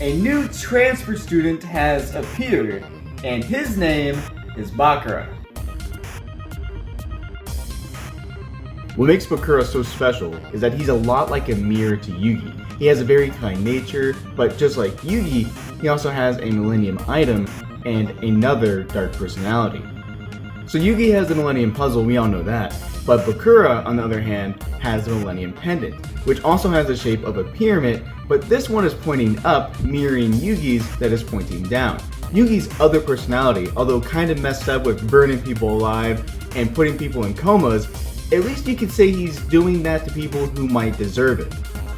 a new transfer student has appeared, and his name is Bakura. What makes Bakura so special is that he's a lot like a mirror to Yugi. He has a very kind nature, but just like Yugi, he also has a Millennium item and another dark personality. So Yugi has the Millennium Puzzle, we all know that, but Bakura, on the other hand, has the Millennium Pendant, which also has the shape of a pyramid, but this one is pointing up, mirroring Yugi's that is pointing down. Yugi's other personality, although kind of messed up with burning people alive and putting people in comas, at least you could say he's doing that to people who might deserve it.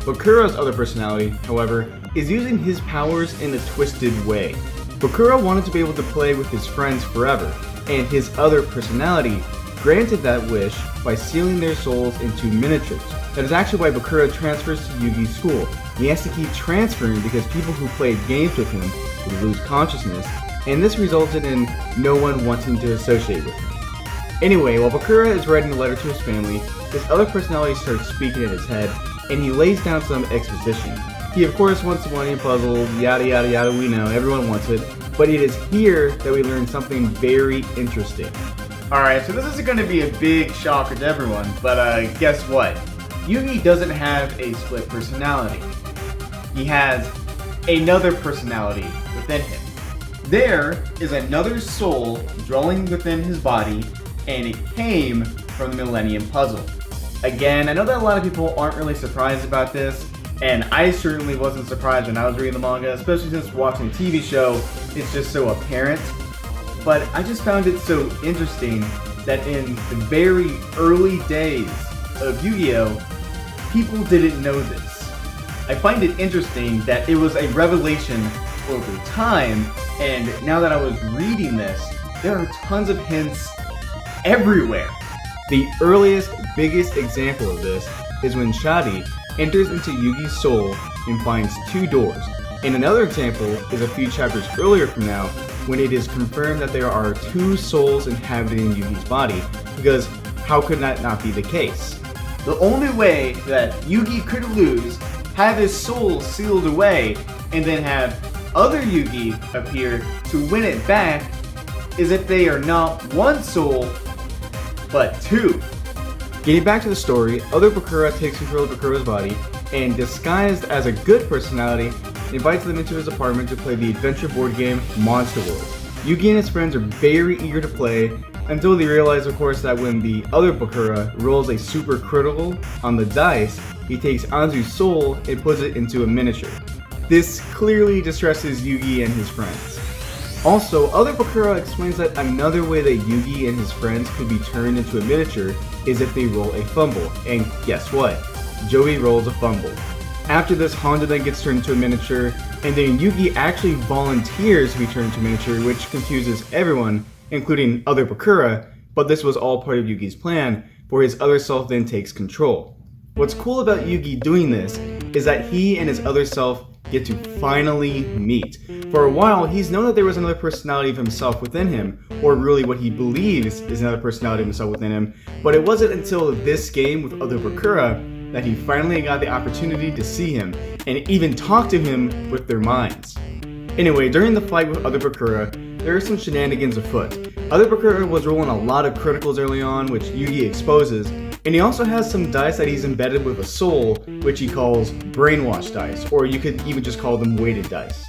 Bakura's other personality, however, is using his powers in a twisted way. Bakura wanted to be able to play with his friends forever, and his other personality granted that wish by sealing their souls into miniatures. That is actually why Bakura transfers to Yugi's school. He has to keep transferring because people who played games with him would lose consciousness, and this resulted in no one wanting to associate with him. Anyway, while Bakura is writing a letter to his family, his other personality starts speaking in his head, and he lays down some exposition. He of course wants the Millennium Puzzle, yada yada yada, we know, everyone wants it, but it is here that we learn something very interesting. Alright, so this is going to be a big shocker to everyone, but guess what? Yugi doesn't have a split personality. He has another personality within him. There is another soul dwelling within his body, and it came from the Millennium Puzzle. Again, I know that a lot of people aren't really surprised about this, and I certainly wasn't surprised when I was reading the manga, especially since watching the TV show, it's just so apparent. But I just found it so interesting that in the very early days of Yu-Gi-Oh, people didn't know this. I find it interesting that it was a revelation over time, and now that I was reading this, there are tons of hints everywhere. The earliest, biggest example of this is when Shadi enters into Yugi's soul and finds two doors. And another example is a few chapters earlier from now, when it is confirmed that there are two souls inhabiting Yugi's body, because how could that not be the case? The only way that Yugi could lose, have his soul sealed away, and then have other Yugi appear to win it back, is if they are not one soul, but two. Getting back to the story, Other Bakura takes control of Bakura's body, and disguised as a good personality, invites them into his apartment to play the adventure board game Monster World. Yugi and his friends are very eager to play, until they realize of course that when the Other Bakura rolls a super critical on the dice, he takes Anzu's soul and puts it into a miniature. This clearly distresses Yugi and his friends. Also, Other Bakura explains that another way that Yugi and his friends could be turned into a miniature is if they roll a fumble, and guess what? Joey rolls a fumble. After this, Honda then gets turned into a miniature, and then Yugi actually volunteers to be turned into a miniature, which confuses everyone, including Other Bakura, but this was all part of Yugi's plan, for his other self then takes control. What's cool about Yugi doing this is that he and his other self get to finally meet. For a while, he's known that there was another personality of himself within him, or really what he believes is another personality of himself within him, but it wasn't until this game with Other Bakura that he finally got the opportunity to see him, and even talk to him with their minds. Anyway, during the fight with Other Bakura, there are some shenanigans afoot. Other Bakura was rolling a lot of criticals early on, which Yugi exposes, and he also has some dice that he's embedded with a soul, which he calls brainwash dice, or you could even just call them weighted dice.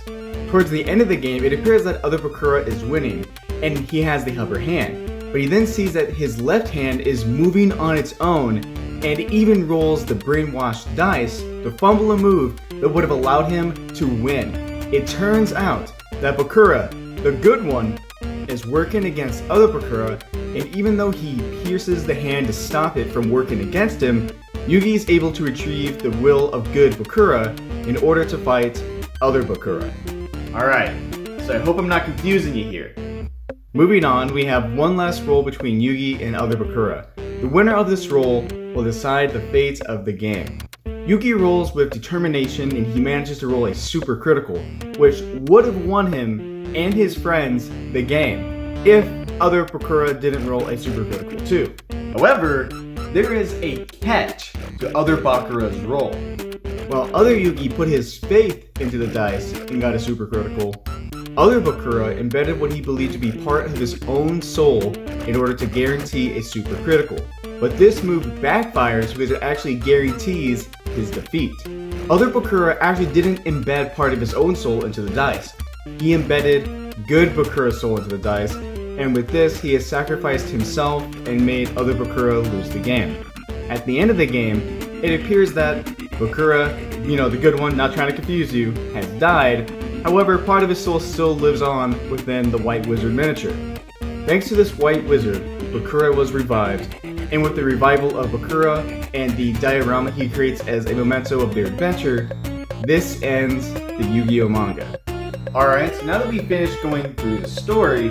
Towards the end of the game, it appears that Other Bakura is winning, and he has the upper hand, but he then sees that his left hand is moving on its own, and even rolls the brainwash dice to fumble a move that would have allowed him to win. It turns out that Bakura, the good one, is working against Other Bakura, and even though he pierces the hand to stop it from working against him, Yugi is able to retrieve the will of good Bakura in order to fight Other Bakura. Alright, so I hope I'm not confusing you here. Moving on, we have one last roll between Yugi and Other Bakura. The winner of this roll will decide the fate of the game. Yugi rolls with determination and he manages to roll a super critical, which would have won him and his friends the game if Other Bakura didn't roll a super critical too. However, there is a catch to Other Bakura's roll. While other Yugi put his faith into the dice and got a supercritical, Other Bakura embedded what he believed to be part of his own soul in order to guarantee a supercritical. But this move backfires because it actually guarantees his defeat. Other Bakura actually didn't embed part of his own soul into the dice. He embedded good Bakura's soul into the dice, and with this he has sacrificed himself and made Other Bakura lose the game. At the end of the game, it appears that Bakura, the good one, not trying to confuse you, has died. However, part of his soul still lives on within the White Wizard miniature. Thanks to this White Wizard, Bakura was revived, and with the revival of Bakura and the diorama he creates as a memento of their adventure, this ends the Yu-Gi-Oh! Manga. Alright, so now that we finished going through the story,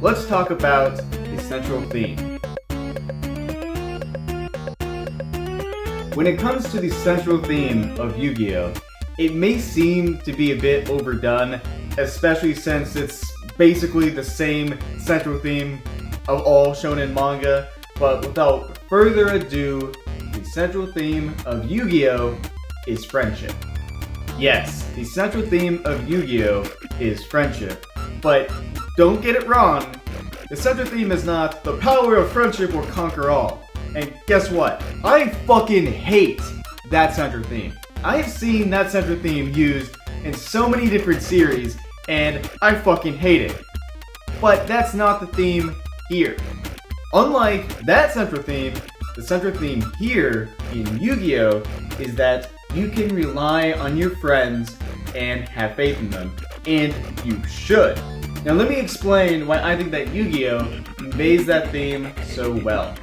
let's talk about the central theme. When it comes to the central theme of Yu-Gi-Oh!, it may seem to be a bit overdone, especially since it's basically the same central theme of all shonen manga, but without further ado, the central theme of Yu-Gi-Oh! Is friendship. Yes, the central theme of Yu-Gi-Oh! Is friendship, but don't get it wrong, the central theme is not the power of friendship will conquer all. And guess what? I fucking hate that central theme. I have seen that central theme used in so many different series, and I fucking hate it. But that's not the theme here. Unlike that central theme, the central theme here in Yu-Gi-Oh! Is that you can rely on your friends and have faith in them. And you should. Now let me explain why I think that Yu-Gi-Oh! Conveys that theme so well.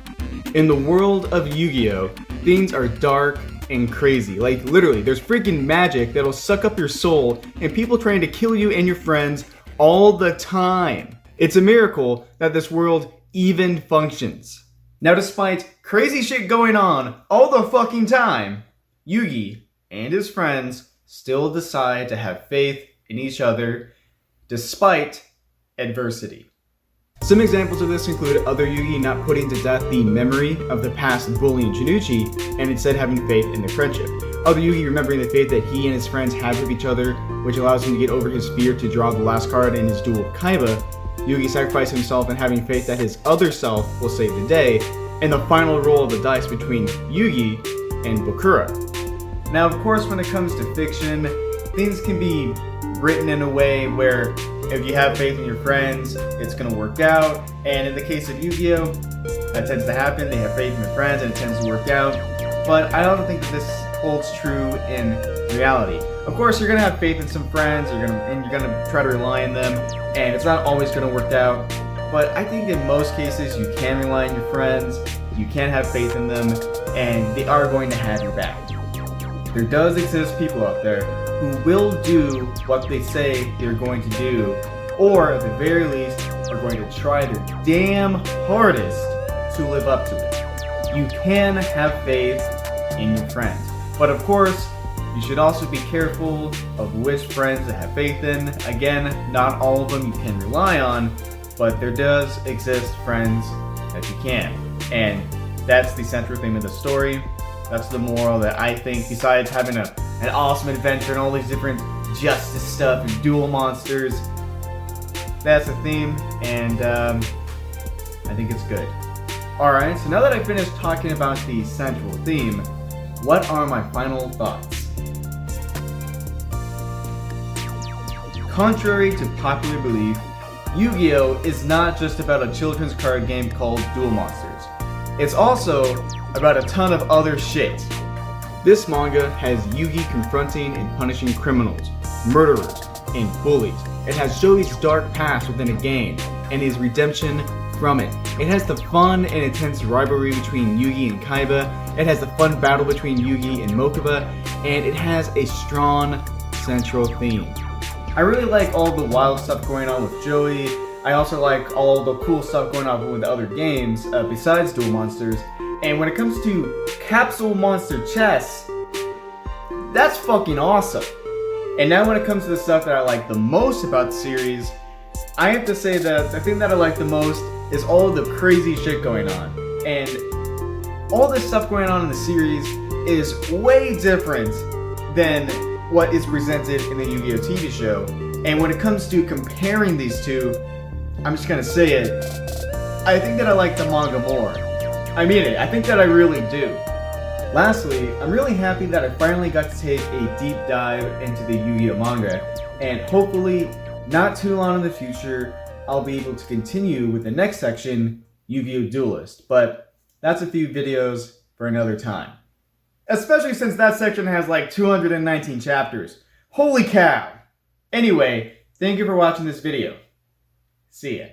In the world of Yu-Gi-Oh!, things are dark and crazy. Like literally, there's freaking magic that'll suck up your soul and people trying to kill you and your friends all the time. It's a miracle that this world even functions. Now despite crazy shit going on all the fucking time, Yugi and his friends still decide to have faith in each other despite adversity. Some examples of this include other Yugi not putting to death the memory of the past bullying Junichi, and instead having faith in their friendship. Other Yugi remembering the faith that he and his friends have with each other, which allows him to get over his fear to draw the last card in his duel with Kaiba. Yugi sacrificing himself and having faith that his other self will save the day, and the final roll of the dice between Yugi and Bakura. Now of course when it comes to fiction, things can be written in a way where if you have faith in your friends, it's going to work out. And in the case of Yu-Gi-Oh!, that tends to happen. They have faith in their friends and it tends to work out. But I don't think that this holds true in reality. Of course, you're going to have faith in some friends, you're going to try to rely on them, and it's not always going to work out. But I think in most cases, you can rely on your friends, you can have faith in them, and they are going to have your back. There does exist people out there who will do what they say they're going to do, or at the very least are going to try their damn hardest to live up to it. You can have faith in your friends, but of course you should also be careful of which friends to have faith in. Again, not all of them you can rely on, but there does exist friends that you can, and that's the central theme of the story. That's the moral that I think, besides having an awesome adventure and all these different justice stuff and duel monsters, that's the theme, and I think it's good. Alright, so now that I finished talking about the central theme, what are my final thoughts? Contrary to popular belief, Yu-Gi-Oh! Is not just about a children's card game called Duel Monsters. It's also about a ton of other shit. This manga has Yugi confronting and punishing criminals, murderers, and bullies. It has Joey's dark past within a game, and his redemption from it. It has the fun and intense rivalry between Yugi and Kaiba. It has the fun battle between Yugi and Mokuba, and it has a strong central theme. I really like all the wild stuff going on with Joey. I also like all the cool stuff going on with the other games besides Duel Monsters. And when it comes to Capsule Monster Chess, that's fucking awesome. And now when it comes to the stuff that I like the most about the series, I have to say that the thing that I like the most is all the crazy shit going on. And all this stuff going on in the series is way different than what is presented in the Yu-Gi-Oh! TV show. And when it comes to comparing these two, I'm just gonna say it, I think that I like the manga more. I mean it, I think that I really do. Lastly, I'm really happy that I finally got to take a deep dive into the Yu-Gi-Oh! Manga, and hopefully, not too long in the future, I'll be able to continue with the next section, Yu-Gi-Oh! Duelist, but that's a few videos for another time. Especially since that section has like 219 chapters. Holy cow! Anyway, thank you for watching this video. See ya.